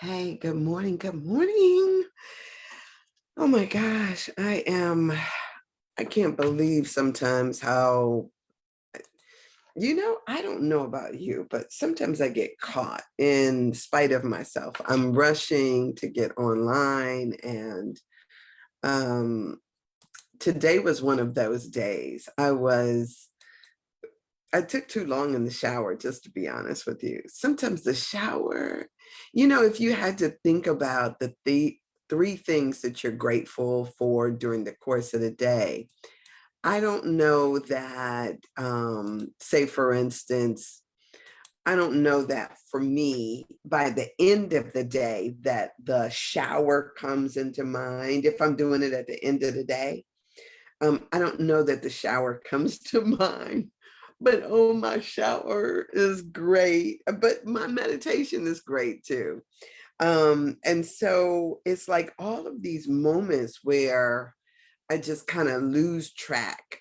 Hey, good morning. Good morning. Oh my gosh, I can't believe sometimes how, I don't know about you, but sometimes I get caught in spite of myself. I'm rushing to get online and um today was one of those days. I took too long in the shower, just to be honest with you. Sometimes the shower, if you had to think about the three things that you're grateful for during the course of the day, I don't know that, say for instance, I don't know that for me, by the end of the day, that the shower comes into mind if I'm doing it at the end of the day. I don't know that the shower comes to mind, but oh, my shower is great. But my meditation is great too. And so it's like all of these moments where I just kind of lose track.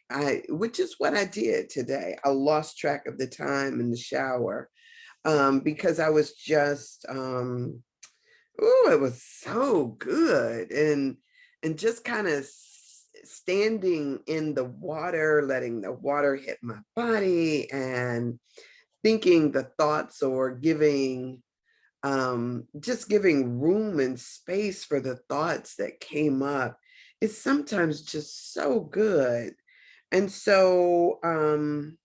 Which is what I did today. I lost track of the time in the shower because I was just oh, it was so good. And just kind of standing in the water, letting the water hit my body and thinking the thoughts or giving just giving room and space for the thoughts that came up is sometimes just so good. And so and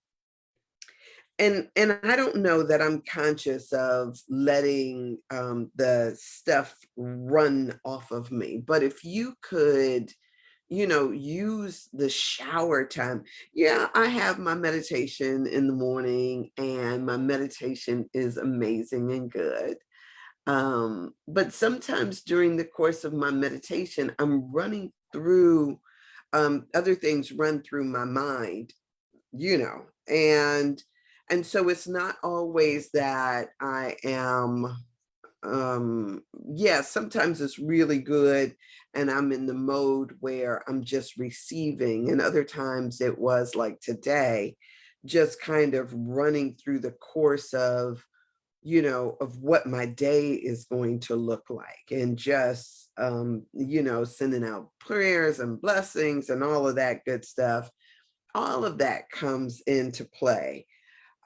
I don't know that I'm conscious of letting the stuff run off of me, but if you could, use the shower time. Yeah, I have my meditation in the morning, and my meditation is amazing and good. But sometimes during the course of my meditation, I'm running through other things run through my mind, you know, and and so it's not always that I am yeah, sometimes it's really good and I'm in the mode where I'm just receiving, and other times it was like today, just kind of running through the course of, of what my day is going to look like, and just sending out prayers and blessings and all of that good stuff. All of that comes into play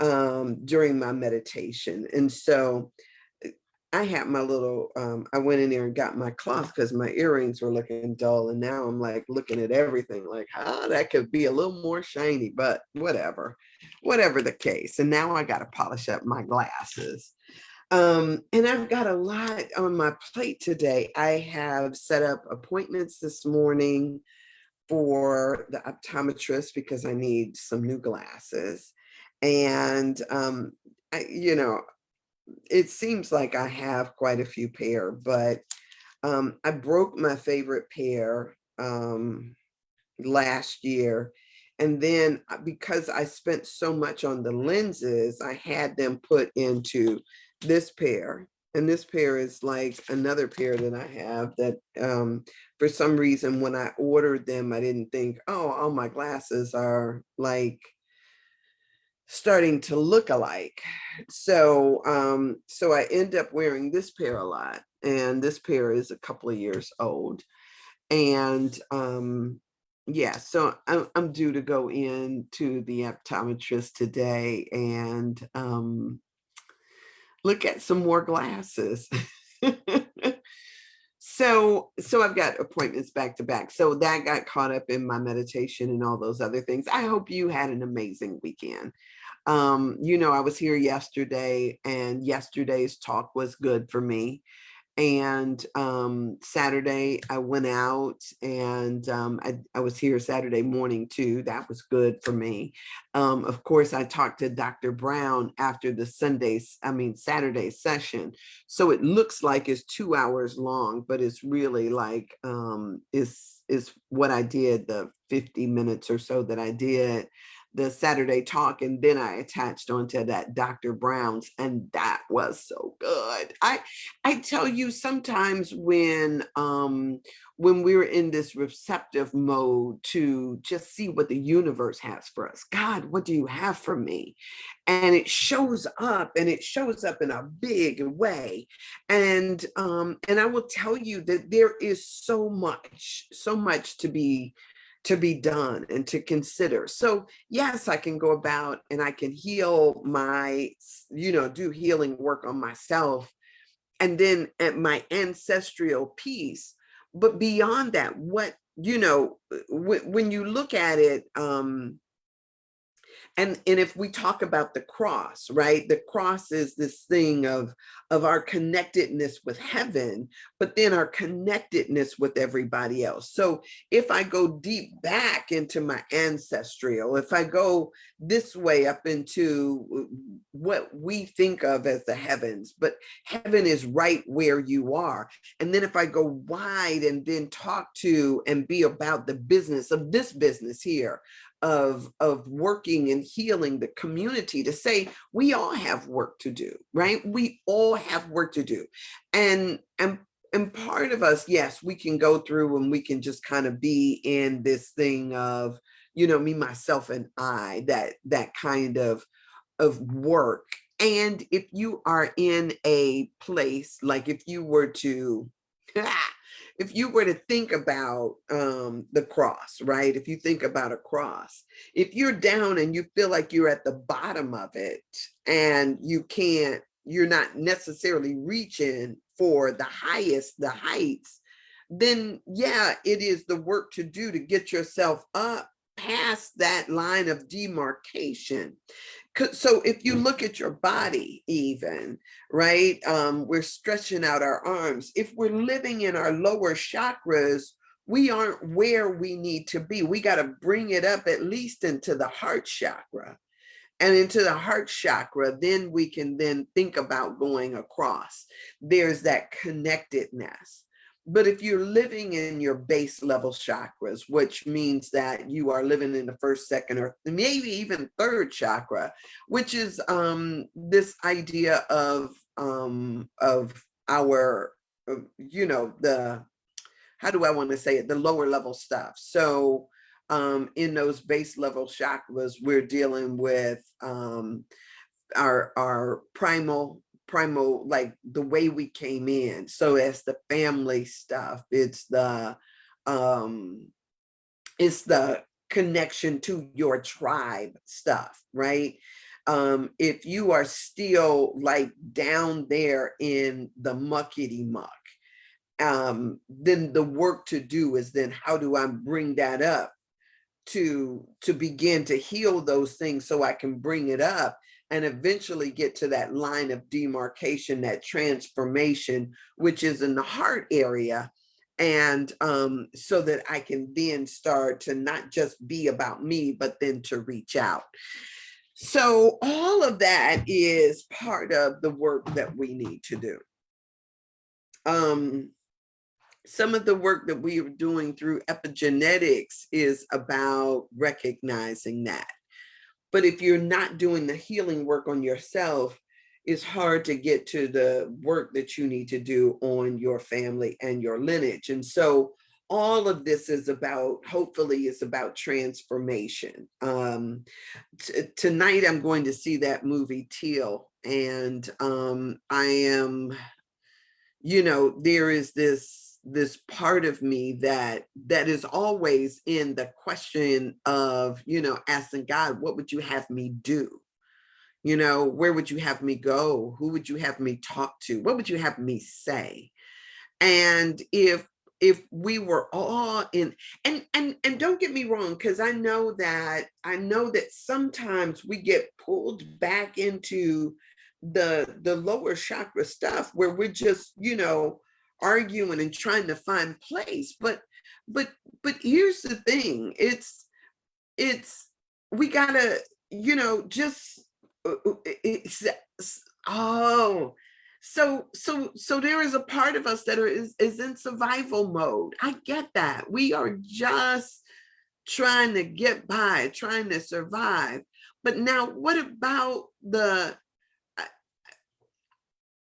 during my meditation. And so I had my little, I went in there and got my cloth because my earrings were looking dull. And now I'm like looking at everything like, how that could be a little more shiny, but whatever the case. And now I got to polish up my glasses. And I've got a lot on my plate today. I have set up appointments this morning for the optometrist because I need some new glasses. And it seems like I have quite a few pair, but I broke my favorite pair last year. And then because I spent so much on the lenses, I had them put into this pair. And this pair is like another pair that I have that for some reason, when I ordered them, I didn't think, oh, all my glasses are like starting to look alike. So I end up wearing this pair a lot. And this pair is a couple of years old. And yeah, so I'm due to go in to the optometrist today and look at some more glasses. So I've got appointments back to back. So that got caught up in my meditation and all those other things. I hope you had an amazing weekend. I was here yesterday, and yesterday's talk was good for me. And Saturday I went out, and I was here Saturday morning too. That was good for me. Of course, I talked to Dr. Brown after the Saturday session. So it looks like it's 2 hours long, but it's really like is what I did, the 50 minutes or so that I did. the Saturday Talk, and then I attached onto that Dr. Brown's, and that was so good. I tell you, sometimes when we're in this receptive mode to just see what the universe has for us, God, what do you have for me? And it shows up, and it shows up in a big way. And I will tell you that there is so much to be done and to consider. So yes, I can go about and I can heal my, do healing work on myself, and then at my ancestral piece. But beyond that, what, when you look at it, and if we talk about the cross, right, the cross is this thing of our connectedness with heaven, but then our connectedness with everybody else. So if I go deep back into my ancestral, if I go this way up into what we think of as the heavens, but heaven is right where you are. And then if I go wide and then talk to and be about the business of this business here, of working and healing the community, to say we all have work to do, right? We all have work to do. And part of us, yes, we can go through and we can just kind of be in this thing of, me, myself, and I, that kind of work. And if you are in a place, like if you were to if you were to think about the cross, right? If you think about a cross, if you're down and you feel like you're at the bottom of it, and you're not necessarily reaching for the heights, then yeah, it is the work to do to get yourself up past that line of demarcation. So if you look at your body, even, right, we're stretching out our arms. If we're living in our lower chakras, we aren't where we need to be. We got to bring it up at least into the heart chakra. And into the heart chakra, then we can then think about going across. There's that connectedness. But if you're living in your base level chakras, which means that you are living in the first, second, or maybe even third chakra, which is this idea of our, the, how do I want to say it, the lower level stuff. So in those base level chakras, we're dealing with our primal, like the way we came in. So it's the family stuff, it's the connection to your tribe stuff, right? If you are still like down there in the muckety muck, then the work to do is then how do I bring that up to begin to heal those things, so I can bring it up and eventually get to that line of demarcation, that transformation, which is in the heart area. And so that I can then start to not just be about me, but then to reach out. So all of that is part of the work that we need to do. Some of the work that we are doing through epigenetics is about recognizing that. But if you're not doing the healing work on yourself, it's hard to get to the work that you need to do on your family and your lineage. And so all of this is about, hopefully, is about transformation. Tonight, I'm going to see that movie Teal. And I am, there is this part of me that is always in the question of, asking God, what would you have me do? Where would you have me go? Who would you have me talk to? What would you have me say? And if we were all in, and don't get me wrong, because I know that sometimes we get pulled back into the lower chakra stuff where we're just, arguing and trying to find place. But here's the thing, it's we gotta, just it's oh so there is a part of us that is in survival mode. I get that. We are just trying to get by, trying to survive. But now, what about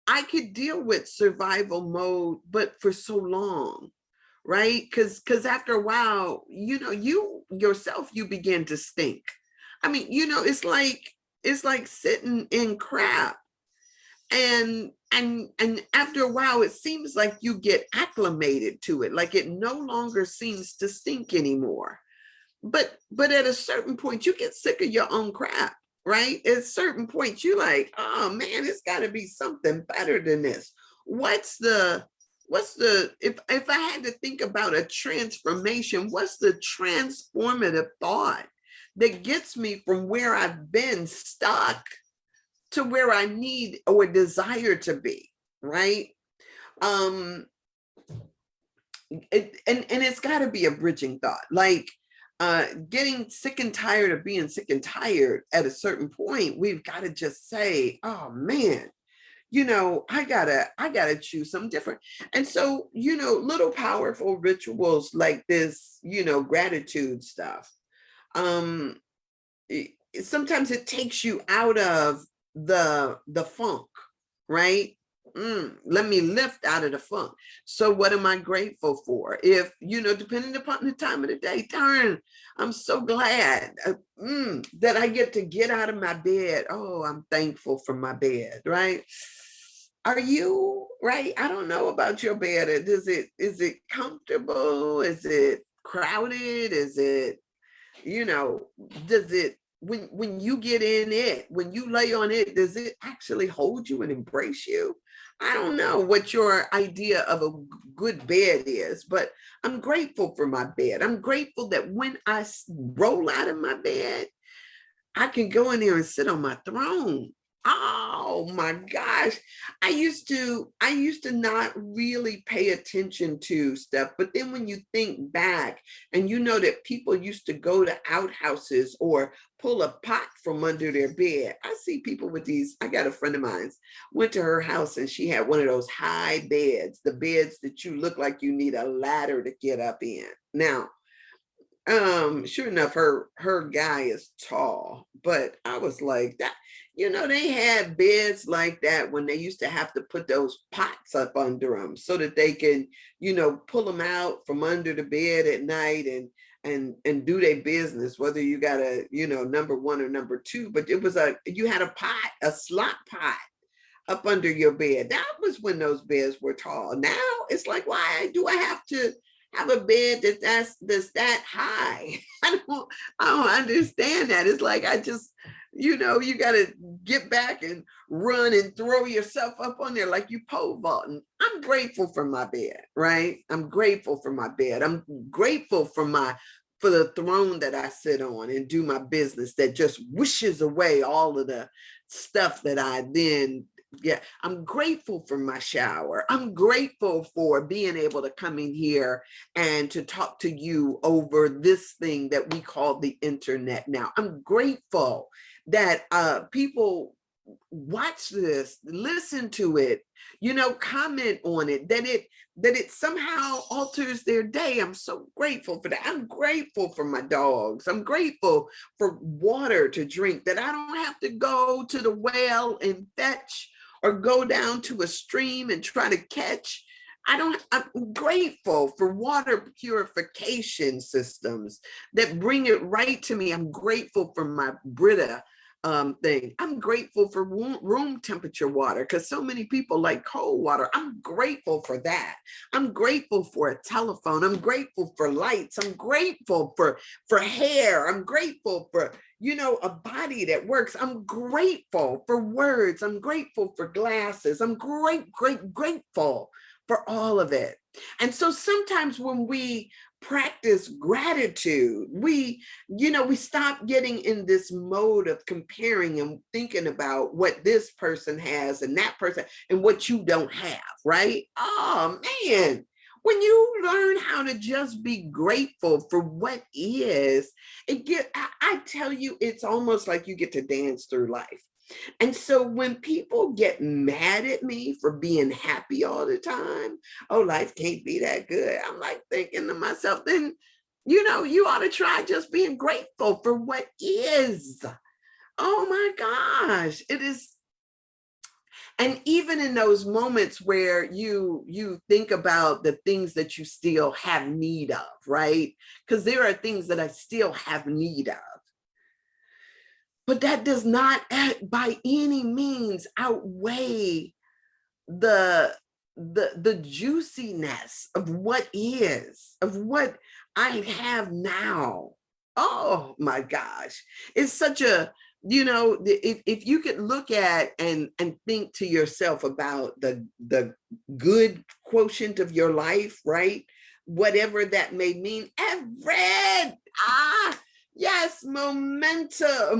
I could deal with survival mode, but for so long, right? Because after a while, you yourself, you begin to stink. I mean, it's like sitting in crap. And after a while, it seems like you get acclimated to it, like it no longer seems to stink anymore. But at a certain point, you get sick of your own crap, right? At a certain point, you're like, oh man, it's got to be something better than this. What's the if I had to think about a transformation, what's the transformative thought that gets me from where I've been stuck to where I need or desire to be, right? Um, and it's got to be a bridging thought, like getting sick and tired of being sick and tired. At a certain point, we've got to just say, oh man, I gotta choose something different. And so, little powerful rituals like this, gratitude stuff, um sometimes it takes you out of the funk, right? Let me lift out of the funk. So what am I grateful for? If, depending upon the time of the day, darn, I'm so glad that I get out of my bed. Oh, I'm thankful for my bed, right? Are you right? I don't know about your bed. Is it comfortable? Is it crowded? Is it, you know, does it, when you get in it, when you lay on it, does it actually hold you and embrace you? I don't know what your idea of a good bed is, but I'm grateful for my bed. I'm grateful that when I roll out of my bed, I can go in there and sit on my throne. Oh my gosh. I used to not really pay attention to stuff, but then when you think back and you know that people used to go to outhouses or pull a pot from under their bed. I see people with these. I got a friend of mine went to her house and she had one of those high beds, the beds that you look like you need a ladder to get up in. Now, sure enough, her guy is tall, but I was like that. They had beds like that when they used to have to put those pots up under them so that they can, pull them out from under the bed at night and do their business, whether you got a, number one or number two. But you had a pot, a slot pot up under your bed. That was when those beds were tall. Now it's like, why do I have to have a bed that's that high? I don't understand that. It's like I just, you gotta get back and run and throw yourself up on there like you pole vaulting. I'm grateful for my bed, right? I'm grateful for my bed. I'm grateful for the throne that I sit on and do my business that just wishes away all of the stuff that I then, yeah, I'm grateful for my shower. I'm grateful for being able to come in here and to talk to you over this thing that we call the internet now. I'm grateful that people watch this, listen to it, comment on it, that it somehow alters their day. I'm so grateful for that. I'm grateful for my dogs. I'm grateful for water to drink, that I don't have to go to the well and fetch or go down to a stream and try to catch. I'm grateful for water purification systems that bring it right to me. I'm grateful for my Brita thing. I'm grateful for room temperature water because so many people like cold water. I'm grateful for that. I'm grateful for a telephone. I'm grateful for lights. I'm grateful for hair. I'm grateful for a body that works. I'm grateful for words. I'm grateful for glasses. I'm grateful for all of it. And so sometimes when we practice gratitude, we stop getting in this mode of comparing and thinking about what this person has and that person and what you don't have, right? Oh man, when you learn how to just be grateful for what is, I tell you, it's almost like you get to dance through life. And so when people get mad at me for being happy all the time, oh, life can't be that good. I'm like thinking to myself, then You ought to try just being grateful for what is. Oh my gosh, it is. And even in those moments where you think about the things that you still have need of, right? Because there are things that I still have need of, but that does not by any means outweigh the the juiciness of what is, of what I have now. Oh my gosh, it's such a, if you could look at and think to yourself about the good quotient of your life, right? Whatever that may mean. Everett, yes, momentous,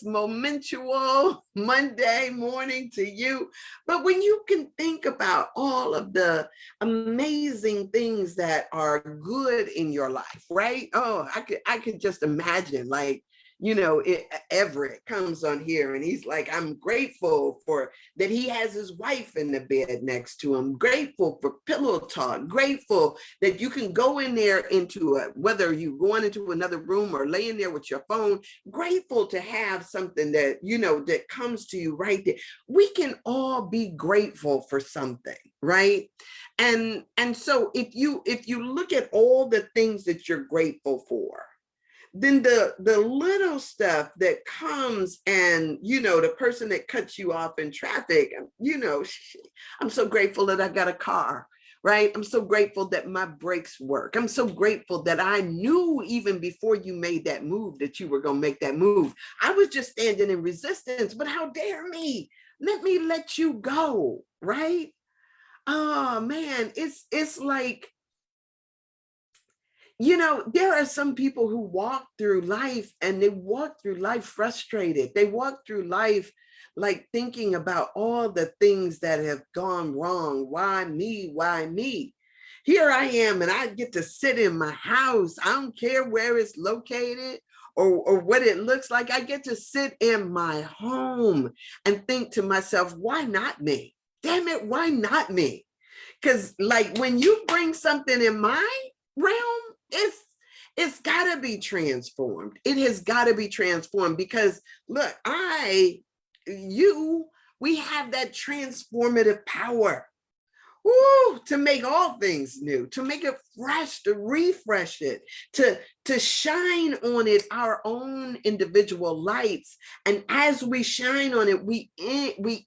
momentual Monday morning to you. But when you can think about all of the amazing things that are good in your life, right? Oh, I could just imagine, like, Everett comes on here and he's like, I'm grateful for that he has his wife in the bed next to him, grateful for pillow talk, grateful that you can go in there into whether you going into another room or laying there with your phone, grateful to have something that, that comes to you right there. We can all be grateful for something, right? And so if you look at all the things that you're grateful for, then the little stuff that comes, and the person that cuts you off in traffic, I'm so grateful that I got a car, right? I'm so grateful that my brakes work. I'm so grateful that I knew even before you made that move that you were going to make that move. I was just standing in resistance, but how dare me? Let me let you go, right? Oh man, it's like, there are some people who walk through life and they walk through life frustrated. They walk through life like thinking about all the things that have gone wrong. Why me? Why me? Here I am, and I get to sit in my house. I don't care where it's located or what it looks like. I get to sit in my home and think to myself, why not me? Damn it, why not me? Because like when you bring something in my realm, it's got to be transformed. It has got to be transformed because look, you, we have that transformative power. Woo, to make all things new, to make it fresh, to refresh it, to shine on it our own individual lights. And as we shine on it, we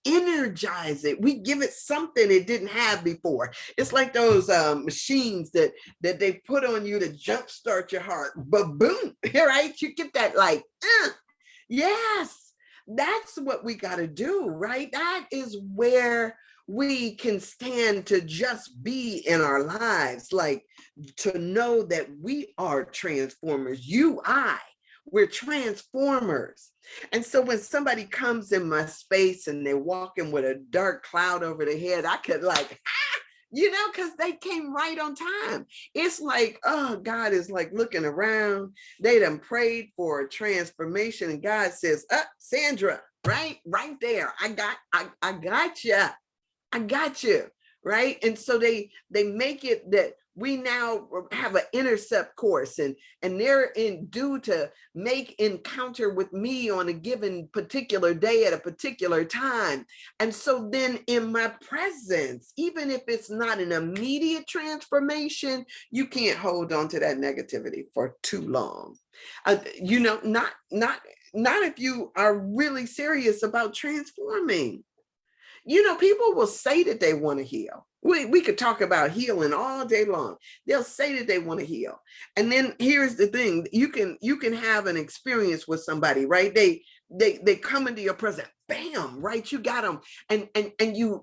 energize it. We give it something it didn't have before. It's like those machines that they put on you to jumpstart your heart. But boom, right? You get that like, yes, that's what we got to do, right? That is where we can stand to just be in our lives, like to know that we are transformers. We're transformers. And so when somebody comes in my space and they're walking with a dark cloud over their head, I could like, because they came right on time. It's like, oh, God is like looking around. They done prayed for a transformation, and God says, Sandra, right there. I got you. I got you, right? And so they make it that we now have an intercept course, and they're in due to make encounter with me on a given particular day at a particular time. And so then in my presence, even if it's not an immediate transformation, you can't hold on to that negativity for too long. Not if you are really serious about transforming. People will say that they want to heal. We could talk about healing all day long. They'll say that they want to heal. And then here's the thing, you can have an experience with somebody, right? They come into your presence, bam, right? You got them, and you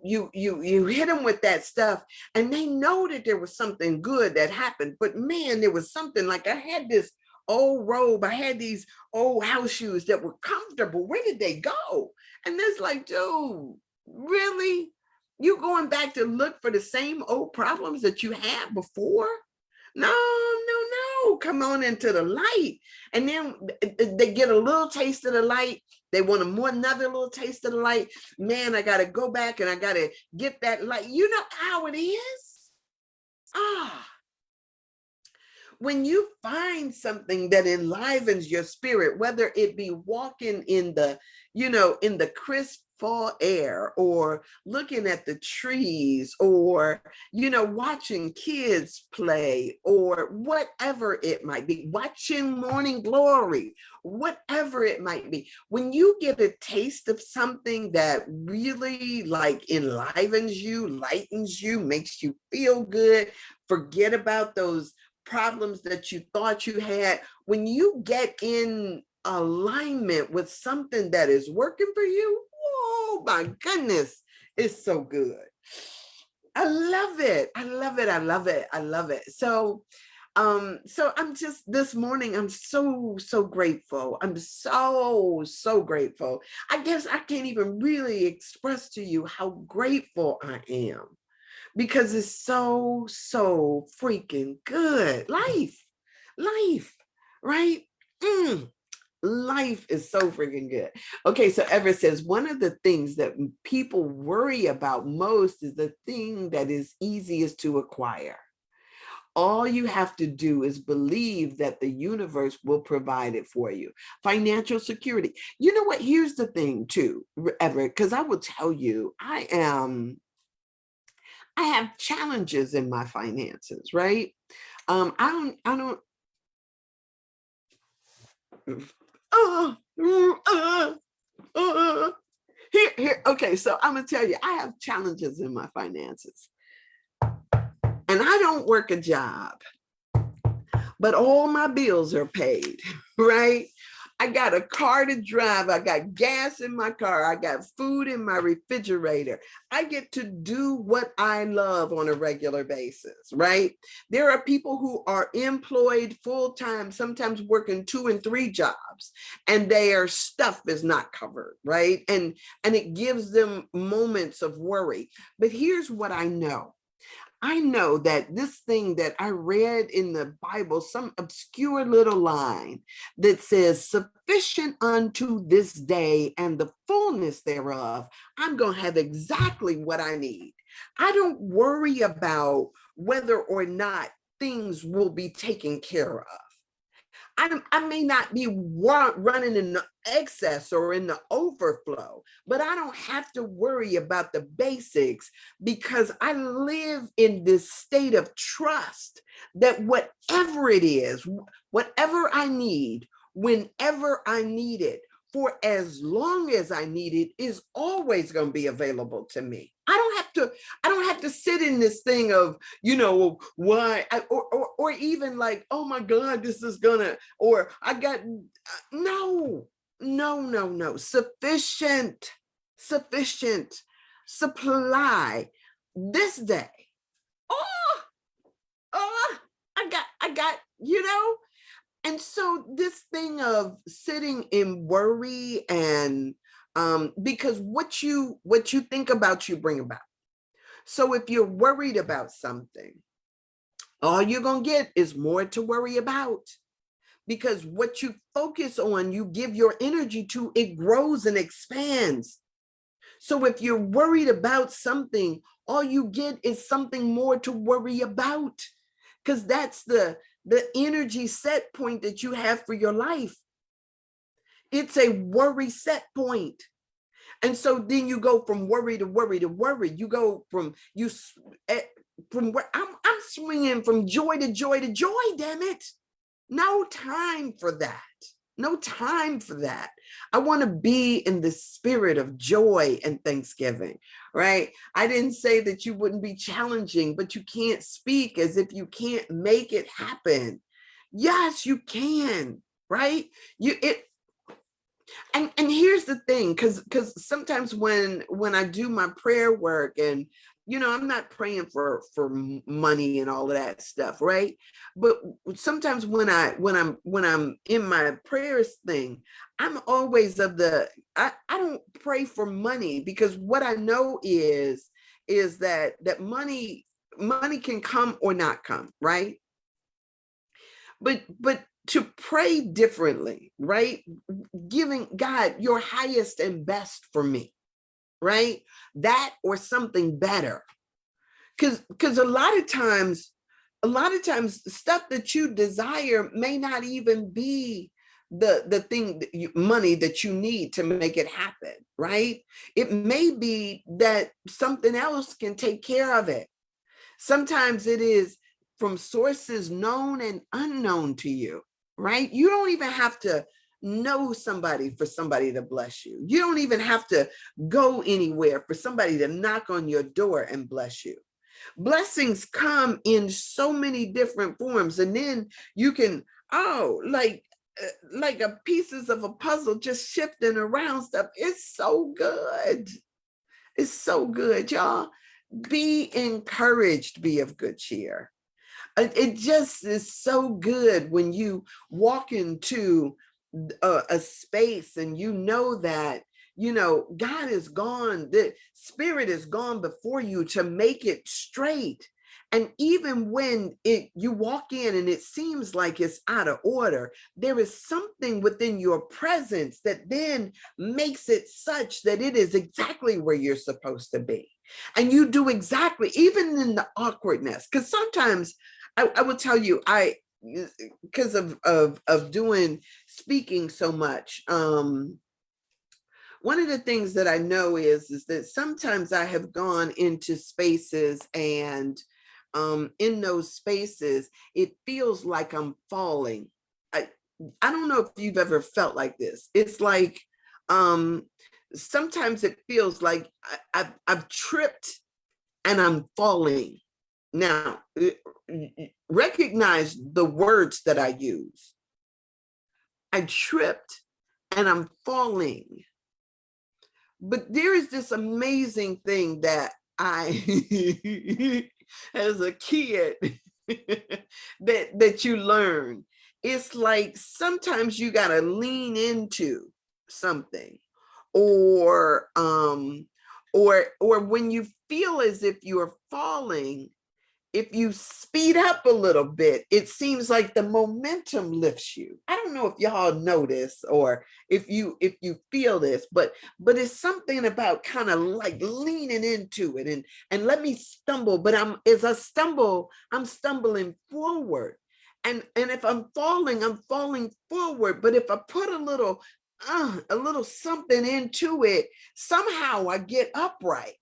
hit them with that stuff, and they know that there was something good that happened. But man, there was something like, I had this old robe, I had these old house shoes that were comfortable. Where did they go? And it's like, dude, really? You going back to look for the same old problems that you had before? No, no, no. Come on into the light. And then they get a little taste of the light. They want another little taste of the light. Man, I got to go back and I got to get that light. You know how it is? Ah, when you find something that enlivens your spirit, whether it be walking in the, in the crisp fall air, or looking at the trees, or, watching kids play, or whatever it might be, watching Morning Glory, whatever it might be, when you get a taste of something that really like enlivens you, lightens you, makes you feel good, forget about those problems that you thought you had, when you get in alignment with something that is working for you, oh my goodness, it's so good. I love it. I love it. I love it. I love it. So I'm just, this morning, I'm so grateful. I'm so grateful. I guess I can't even really express to you how grateful I am, because it's so freaking good. Life, right? Life is so freaking good. Okay, so Everett says, one of the things that people worry about most is the thing that is easiest to acquire. All you have to do is believe that the universe will provide it for you. Financial security. You know what? Here's the thing too, Everett, because I will tell you, I have challenges in my finances, right? I don't, uh, uh, here, okay, so I'm gonna tell you, I have challenges in my finances, and I don't work a job, but all my bills are paid, right? I got a car to drive. I got gas in my car. I got food in my refrigerator. I get to do what I love on a regular basis, right? There are people who are employed full time, sometimes working 2 and 3 jobs, and their stuff is not covered, right? And it gives them moments of worry. But here's what I know. I know that this thing that I read in the Bible, some obscure little line that says, sufficient unto this day and the fullness thereof, I'm going to have exactly what I need. I don't worry about whether or not things will be taken care of. I may not be running in the excess or in the overflow, but I don't have to worry about the basics, because I live in this state of trust that whatever it is, whatever I need, whenever I need it, for as long as I need it, is always going to be available to me. I don't have to sit in this thing of, why, or even like, oh my God, this is gonna, or I got, no, sufficient supply this day. Oh, I got. And so this thing of sitting in worry, and because what you think about, you bring about. So if you're worried about something, all you're going to get is more to worry about, because what you focus on, you give your energy to, it grows and expands. So if you're worried about something, all you get is something more to worry about, because that's the energy set point that you have for your life. It's a worry set point. And so then you go from worry to worry to worry. You go from where I'm swinging from joy to joy to joy. Damn it! No time for that. No time for that. I want to be in the spirit of joy and thanksgiving, right? I didn't say that you wouldn't be challenging, but you can't speak as if you can't make it happen. Yes, you can, right? And here's the thing, because sometimes when I do my prayer work, and I'm not praying for money and all of that stuff, right? But sometimes when I'm in my prayers thing, I'm always I don't pray for money, because what I know is that money can come or not come, right? But to pray differently, right? Giving God your highest and best for me, right? That or something better. Because a lot of times a lot of times stuff that you desire may not even be the thing that money that you need to make it happen, right? It may be that something else can take care of it. Sometimes it is from sources known and unknown to you, right? You don't even have to know somebody for somebody to bless you. You don't even have to go anywhere for somebody to knock on your door and bless you. Blessings come in so many different forms, and then you can, oh, like a pieces of a puzzle just shifting around stuff. It's so good. It's so good, y'all. Be encouraged, be of good cheer. It just is so good when you walk into a space and you know that, God is gone, the spirit is gone before you to make it straight. And even when you walk in and it seems like it's out of order, there is something within your presence that then makes it such that it is exactly where you're supposed to be. And you do exactly, even in the awkwardness, because sometimes I will tell you, because of doing speaking so much, one of the things that I know is that sometimes I have gone into spaces, and in those spaces it feels like I'm falling. I don't know if you've ever felt like this. It's like sometimes it feels like I've tripped and I'm falling. Now, recognize the words that I use. I tripped and I'm falling. But there is this amazing thing that I, as a kid, that you learn. It's like sometimes you got to lean into something, or or when you feel as if you're falling, if you speed up a little bit, it seems like the momentum lifts you. I don't know if y'all know this, or if you feel this, but it's something about kind of like leaning into it, and let me stumble, but as I stumble, I'm stumbling forward. And if I'm falling forward. But if I put a little something into it, somehow I get upright.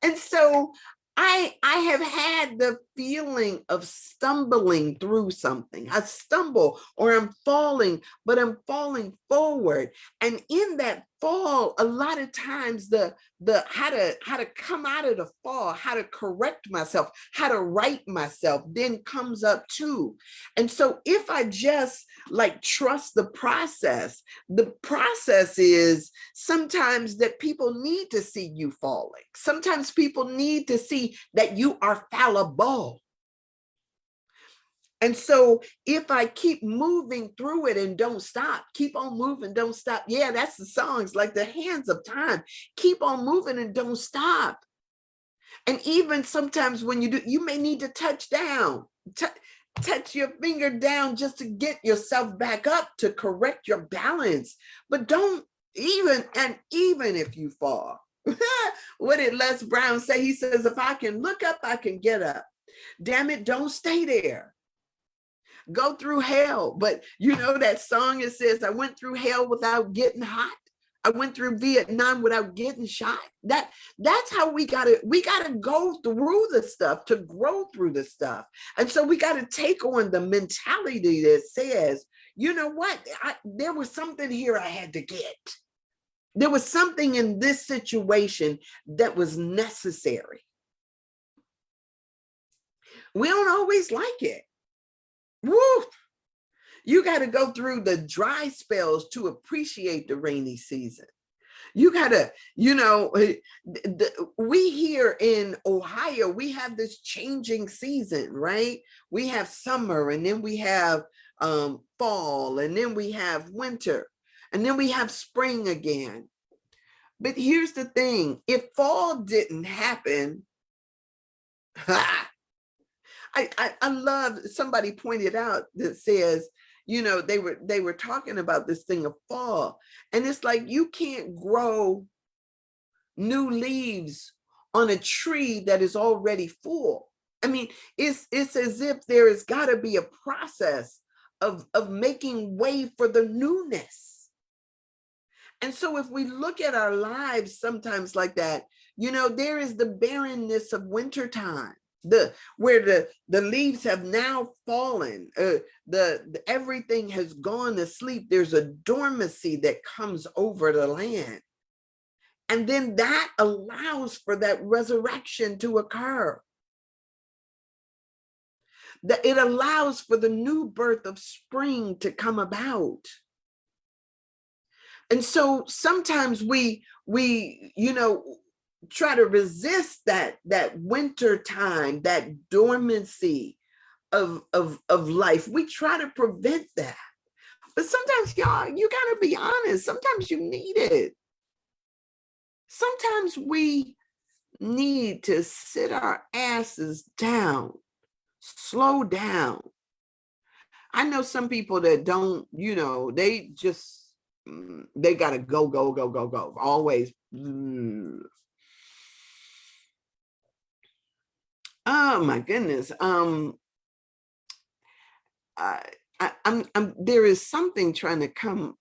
And so I have had the feeling of stumbling through something. I stumble or I'm falling, but I'm falling forward. And in that fall, a lot of times the how to come out of the fall, how to correct myself, how to right myself then comes up too. And so if I just like trust the process is sometimes that people need to see you falling. Sometimes people need to see that you are fallible. And so if I keep moving through it and don't stop, keep on moving, don't stop. Yeah, that's the songs, like the hands of time. Keep on moving and don't stop. And even sometimes when you do, you may need to touch down, touch your finger down just to get yourself back up to correct your balance. But don't even if you fall, what did Les Brown say? He says, if I can look up, I can get up. Damn it, don't stay there. Go through hell. But you know that song, it says, I went through hell without getting hot. I went through Vietnam without getting shot. That's how we gotta go through the stuff to grow through the stuff. And so we gotta take on the mentality that says, you know what, there was something here I had to get. There was something in this situation that was necessary. We don't always like it. Woo! You got to go through the dry spells to appreciate the rainy season. You got to, we here in Ohio, we have this changing season, right? We have summer, and then we have fall, and then we have winter, and then we have spring again. But here's the thing, if fall didn't happen, I love, somebody pointed out that says, they were talking about this thing of fall, and it's like you can't grow new leaves on a tree that is already full. I mean, it's as if there has got to be a process of making way for the newness. And so if we look at our lives sometimes like that, there is the barrenness of wintertime, where the leaves have now fallen, the everything has gone to sleep. There's a dormancy that comes over the land. And then that allows for that resurrection to occur. That it allows for the new birth of spring to come about. And so sometimes we try to resist that winter time, that dormancy of life. We try to prevent that. But sometimes, y'all, you got to be honest. Sometimes you need it. Sometimes we need to sit our asses down, slow down. I know some people that don't, they just, they got to go, go, go, go, go. Always. Oh my goodness. I'm there is something trying to come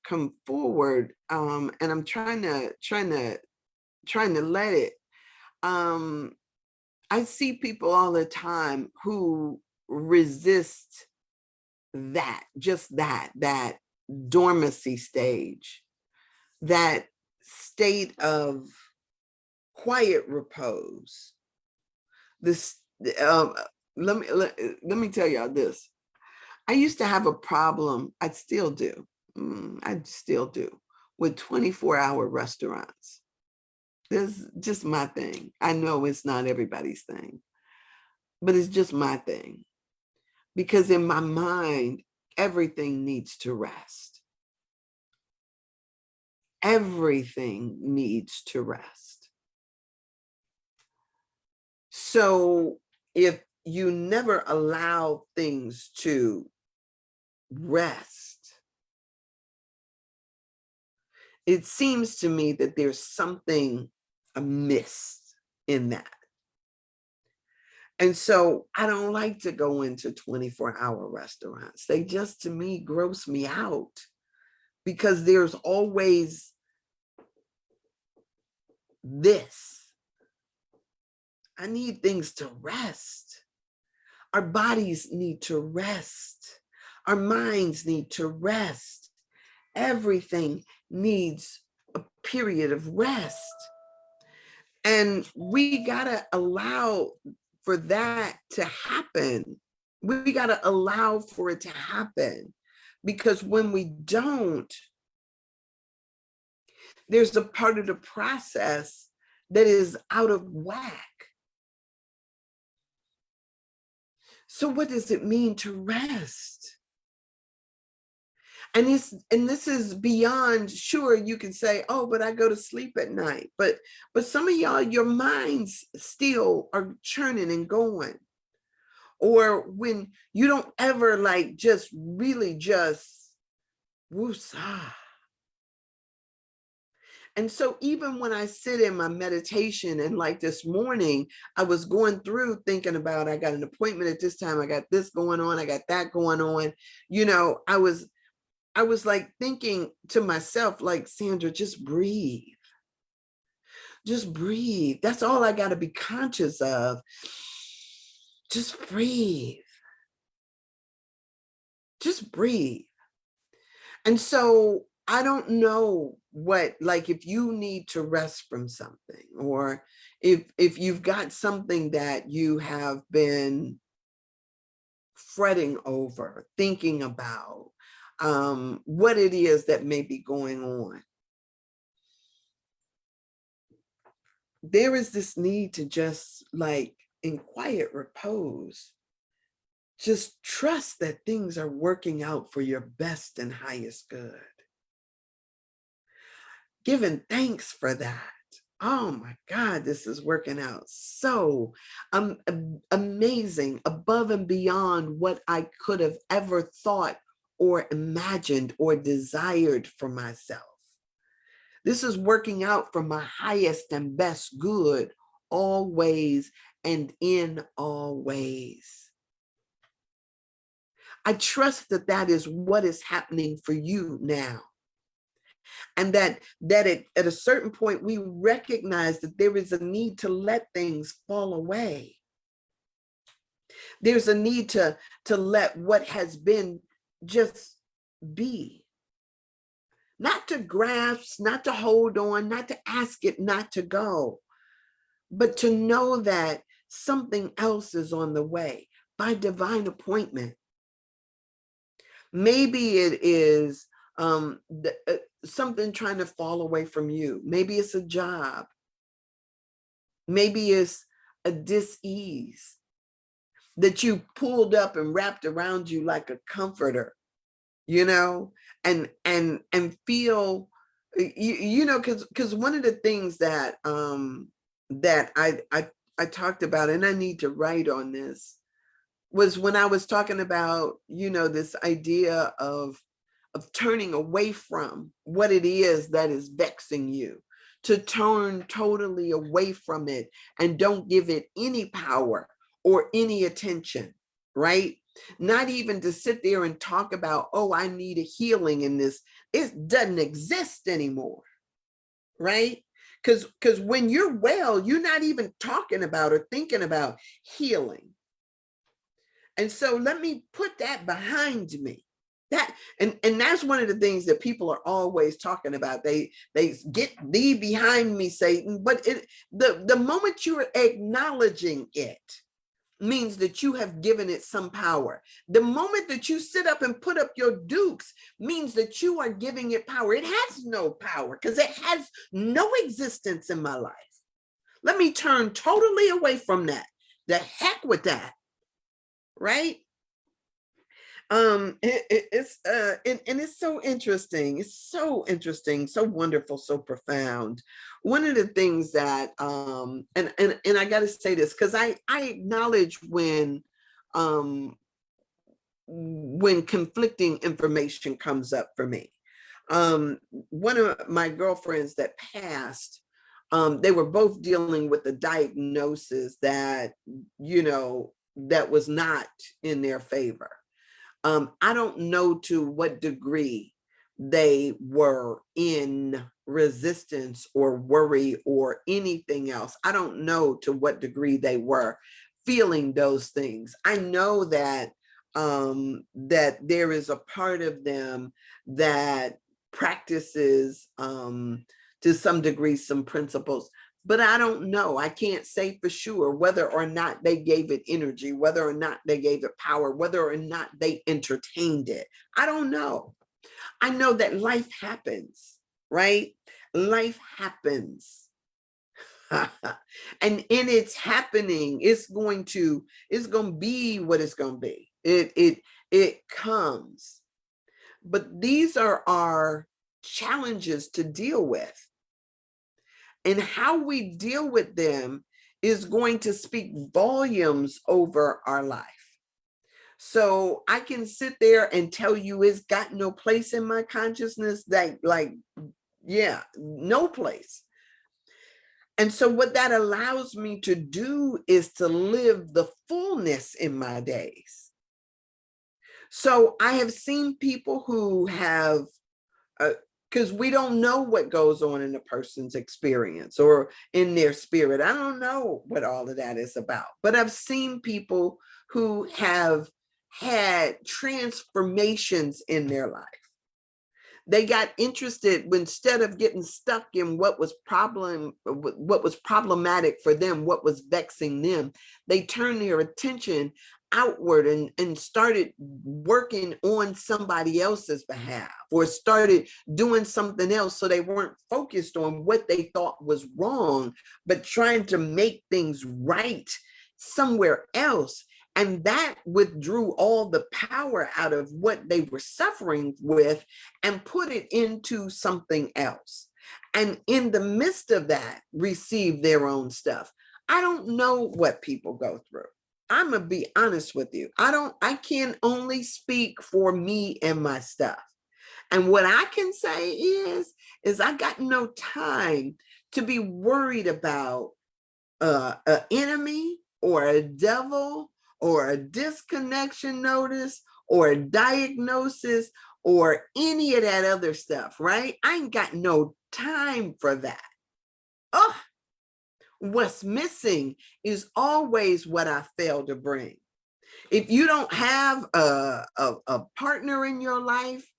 forward, and I'm trying to let it. I see people all the time who resist that dormancy stage, that state of quiet repose. This let me tell y'all this. I used to have a problem. I still do. I still do, with 24-hour restaurants. This is just my thing. I know it's not everybody's thing, but it's just my thing. Because in my mind, everything needs to rest. Everything needs to rest. So if you never allow things to rest, it seems to me that there's something amiss in that. And so I don't like to go into 24-hour restaurants. They just, to me, gross me out, because there's always this. I need things to rest. Our bodies need to rest. Our minds need to rest. Everything needs a period of rest. And we got to allow for that to happen. We got to allow for it to happen, because when we don't, there's a part of the process that is out of whack. So what does it mean to rest? And this is beyond, sure, you can say, oh, but I go to sleep at night. But some of y'all, your minds still are churning and going. Or when you don't ever just really just woosah. And so even when I sit in my meditation, and this morning, I was going through thinking about, I got an appointment at this time, I got this going on, I got that going on. I was thinking to myself, Sandra, just breathe. Just breathe. That's all I got to be conscious of. Just breathe. Just breathe. And so I don't know what, if you need to rest from something, or if you've got something that you have been fretting over, thinking about, what it is that may be going on. There is this need to just in quiet repose, just trust that things are working out for your best and highest good. Giving thanks for that. Oh my God, this is working out so amazing, above and beyond what I could have ever thought or imagined or desired for myself. This is working out for my highest and best good always and in all ways. I trust that that is what is happening for you now. And that at a certain point, we recognize that there is a need to let things fall away. There's a need to let what has been just be. Not to grasp, not to hold on, not to ask it not to go, but to know that something else is on the way by divine appointment. Maybe it is something trying to fall away from you. Maybe it's a job. Maybe it's a dis-ease that you pulled up and wrapped around you like a comforter, you know, and feel, because one of the things that that I talked about, and I need to write on this, was when I was talking about, this idea of turning away from what it is that is vexing you, to turn totally away from it and don't give it any power or any attention, right? Not even to sit there and talk about, oh, I need a healing in this. It doesn't exist anymore, right? Because when you're well, you're not even talking about or thinking about healing. And so let me put that behind me. That and that's one of the things that people are always talking about. They get thee behind me, Satan. But the moment you're acknowledging it means that you have given it some power. The moment that you sit up and put up your dukes means that you are giving it power. It has no power because it has no existence in my life. Let me turn totally away from that. The heck with that. Right? It's so interesting. It's so interesting, so wonderful, so profound. One of the things that and I got to say this because I acknowledge when conflicting information comes up for me. One of my girlfriends that passed, they were both dealing with a diagnosis that that was not in their favor. I don't know to what degree they were in resistance or worry or anything else. I don't know to what degree they were feeling those things. I know that that there is a part of them that practices to some degree some principles, but I don't know. I can't say for sure whether or not they gave it energy, whether or not they gave it power, whether or not they entertained it. I don't know. I know that life happens, right? Life happens. And in its happening, it's going to be what it's going to be. It comes. But these are our challenges to deal with. And how we deal with them is going to speak volumes over our life. So I can sit there and tell you it's got no place in my consciousness, that yeah, no place. And so what that allows me to do is to live the fullness in my days. So I have seen people who have because we don't know what goes on in a person's experience or in their spirit. I don't know what all of that is about, but I've seen people who have had transformations in their life. They got interested instead of getting stuck in what was problematic for them, what was vexing them. They turned their attention outward and started working on somebody else's behalf, or started doing something else. So they weren't focused on what they thought was wrong, but trying to make things right somewhere else. And that withdrew all the power out of what they were suffering with and put it into something else. And in the midst of that, received their own stuff. I don't know what people go through. I'm going to be honest with you. I can only speak for me and my stuff. And what I can say is I got no time to be worried about an enemy or a devil or a disconnection notice or a diagnosis or any of that other stuff, right? I ain't got no time for that. Oh, what's missing is always what I failed to bring. If you don't have a partner in your life,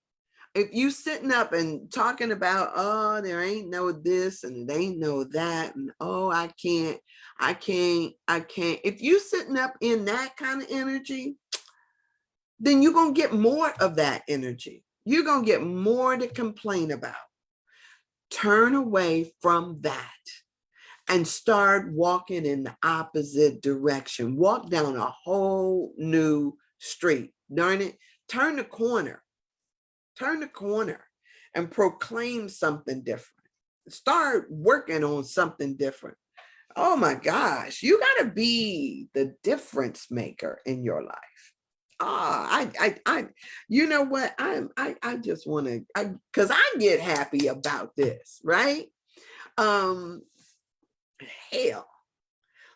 if you sitting up and talking about, oh, there ain't no this and it ain't no that, and oh, I can't. If you sitting up in that kind of energy, then you're going to get more of that energy. You're going to get more to complain about. Turn away from that and start walking in the opposite direction. Walk down a whole new street. Darn it. Turn the corner and proclaim something different. Start working on something different. Oh my gosh, you got to be the difference maker in your life. You know what? I just want to, because I get happy about this, right? Um, hell,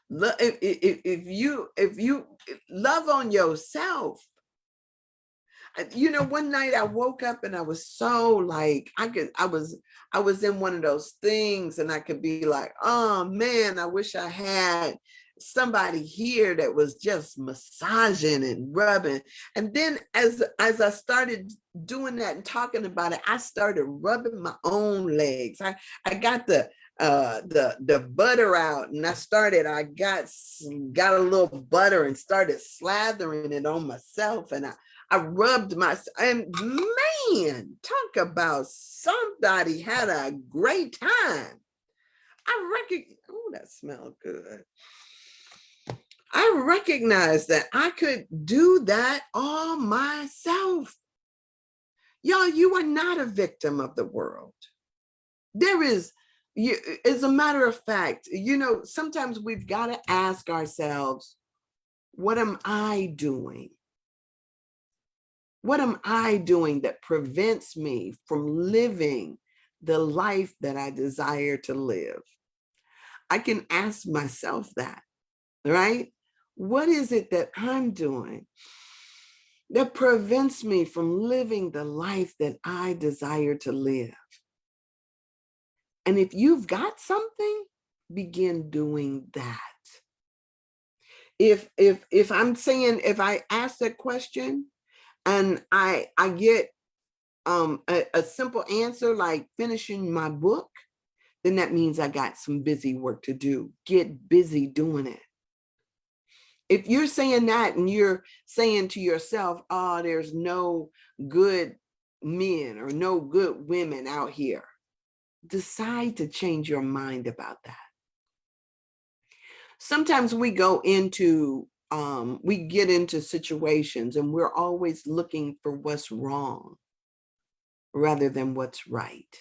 if you love on yourself, one night I woke up and I was so like, I was in one of those things and I could be like, oh man, I wish I had somebody here that was just massaging and rubbing. And then as I started doing that and talking about it, I started rubbing my own legs. I got the butter out and I got a little butter and started slathering it on myself, and I rubbed myself, and man, talk about somebody had a great time. That smelled good. I recognized that I could do that all myself. Y'all, you are not a victim of the world. As a matter of fact, sometimes we've got to ask ourselves, what am I doing? What am I doing that prevents me from living the life that I desire to live? I can ask myself that, right? What is it that I'm doing that prevents me from living the life that I desire to live? And if you've got something, begin doing that. If I ask that question and I get a simple answer like finishing my book, then that means I got some busy work to do. Get busy doing it. If you're saying that and you're saying to yourself, oh, there's no good men or no good women out here, decide to change your mind about that. Sometimes we get into situations and we're always looking for what's wrong rather than what's right.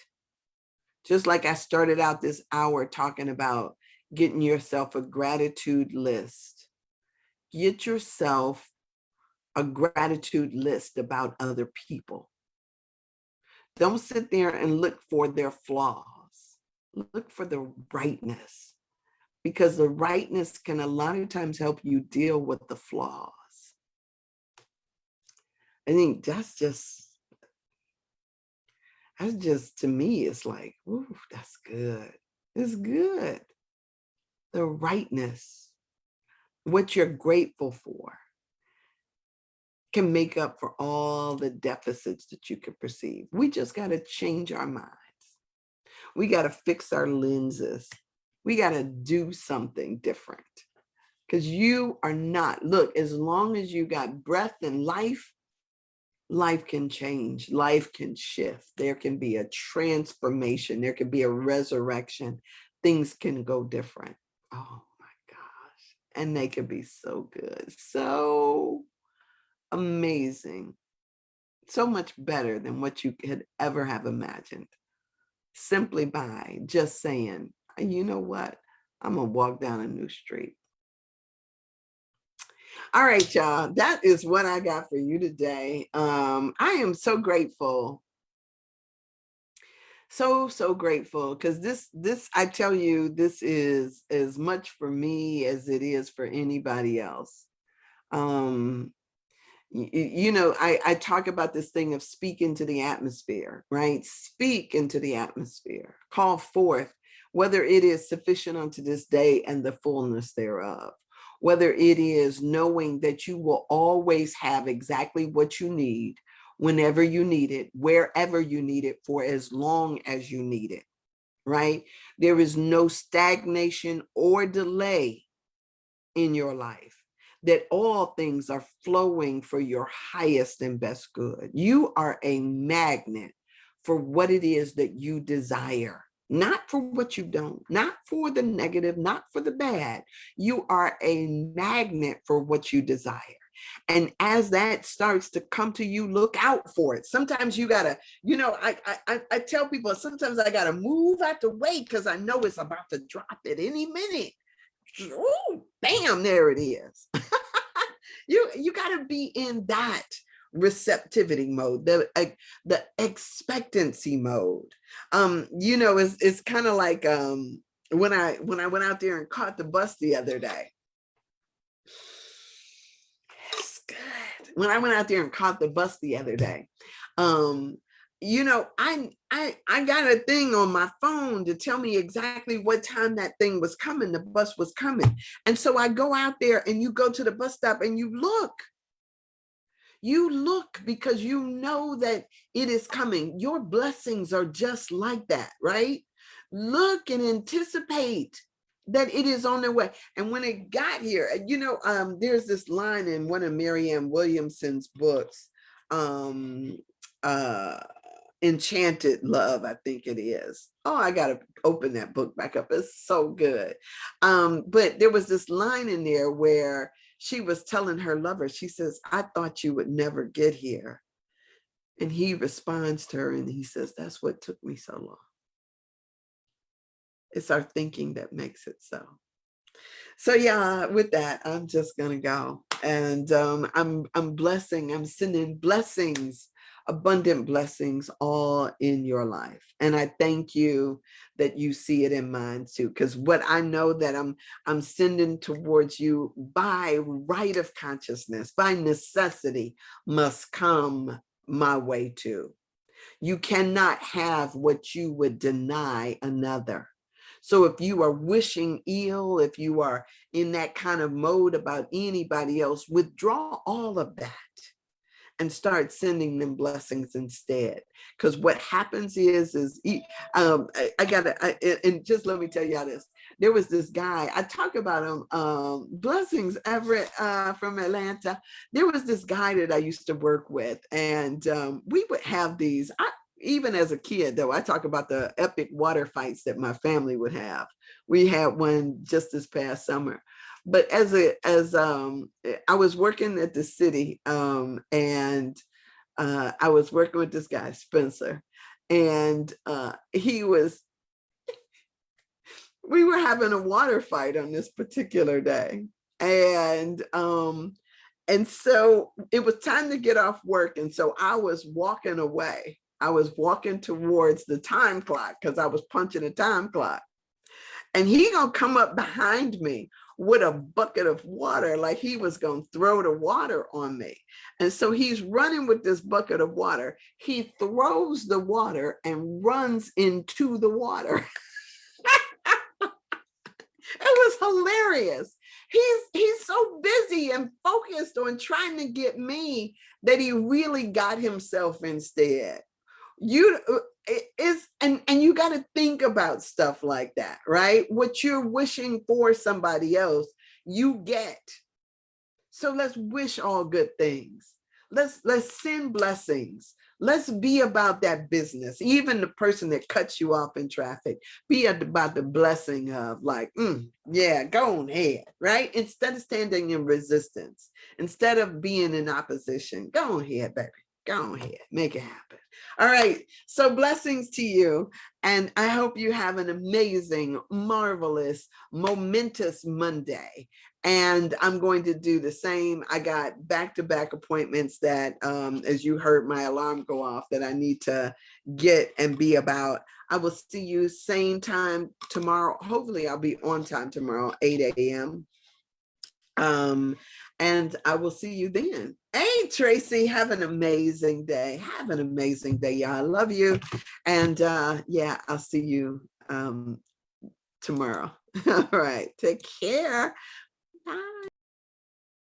Just like I started out this hour talking about getting yourself a gratitude list. Get yourself a gratitude list about other people. Don't sit there and look for their flaws. Look for the rightness, because the rightness can a lot of times help you deal with the flaws. I think that's just to me, it's like, ooh, that's good. It's good. The rightness, what you're grateful for, can make up for all the deficits that you could perceive. We just got to change our minds. We got to fix our lenses. We got to do something different, because you are not, look, as long as you got breath and life, life can change, life can shift. There can be a transformation. There can be a resurrection. Things can go different. Oh my gosh. And they can be so good. So amazing. So much better than what you could ever have imagined. Simply by just saying, you know what? I'm going to walk down a new street. All right, y'all. That is what I got for you today. I am so grateful So grateful, because this I tell you, this is as much for me as it is for anybody else. Um, I talk about this thing of speak into the atmosphere, right? Speak into the atmosphere, call forth, whether it is sufficient unto this day and the fullness thereof, whether it is knowing that you will always have exactly what you need, whenever you need it, wherever you need it, for as long as you need it, right? There is no stagnation or delay in your life, that all things are flowing for your highest and best good. You are a magnet for what it is that you desire, not for what you don't, not for the negative, not for the bad. You are a magnet for what you desire. And as that starts to come to you, look out for it. Sometimes you gotta, I tell people sometimes I gotta move out the way because I know it's about to drop at any minute. Oh, bam, there it is. You got to be in that receptivity mode, the expectancy mode. It's kind of like when I went out there and caught the bus the other day. It's good. When I went out there and caught the bus the other day, um, I got a thing on my phone to tell me exactly what time that thing was coming, the bus was coming. And so I go out there, and you go to the bus stop and you look because you know that it is coming. Your blessings are just like that, right? Look and anticipate that it is on their way. And when it got here, there's this line in one of Marianne Williamson's books, um, uh, Enchanted Love, I think it is. Oh, I got to open that book back up. It's so good. But there was this line in there where she was telling her lover, she says, I thought you would never get here. And he responds to her and he says, that's what took me so long. It's our thinking that makes it so. So yeah, with that, I'm just gonna go. And I'm sending blessings, abundant blessings all in your life. And I thank you that you see it in mine too. Because what I know that I'm sending towards you by right of consciousness, by necessity, must come my way too. You cannot have what you would deny another. So if you are wishing ill, if you are in that kind of mode about anybody else, withdraw all of that and start sending them blessings instead. Because what happens and just let me tell you this. There was this guy, I talk about him, Blessings Everett from Atlanta. There was this guy that I used to work with, and we would have these, even as a kid, though, I talk about the epic water fights that my family would have. We had one just this past summer. But I was working at the city, and I was working with this guy, Spencer, and we were having a water fight on this particular day. And so it was time to get off work. And so I was walking away. I was walking towards the time clock because I was punching a time clock. And he gonna come up behind me with a bucket of water, like he was gonna throw the water on me. And so he's running with this bucket of water. He throws the water and runs into the water. It was hilarious. He's so busy and focused on trying to get me that he really got himself instead. And you got to think about stuff like that, right? What you're wishing for somebody else, you get. So let's wish all good things. Let's send blessings. Let's be about that business. Even the person that cuts you off in traffic, be about the blessing of like, yeah, go ahead, right? Instead of standing in resistance, instead of being in opposition, go ahead, baby. Go ahead, make it happen. All right. So blessings to you. And I hope you have an amazing, marvelous, momentous Monday. And I'm going to do the same. I got back-to-back appointments that, as you heard my alarm go off, that I need to get and be about. I will see you same time tomorrow. Hopefully I'll be on time tomorrow, 8 a.m. And I will see you then. Hey, Tracy, have an amazing day. Have an amazing day, y'all. I love you. And yeah, I'll see you tomorrow. All right. Take care. Bye.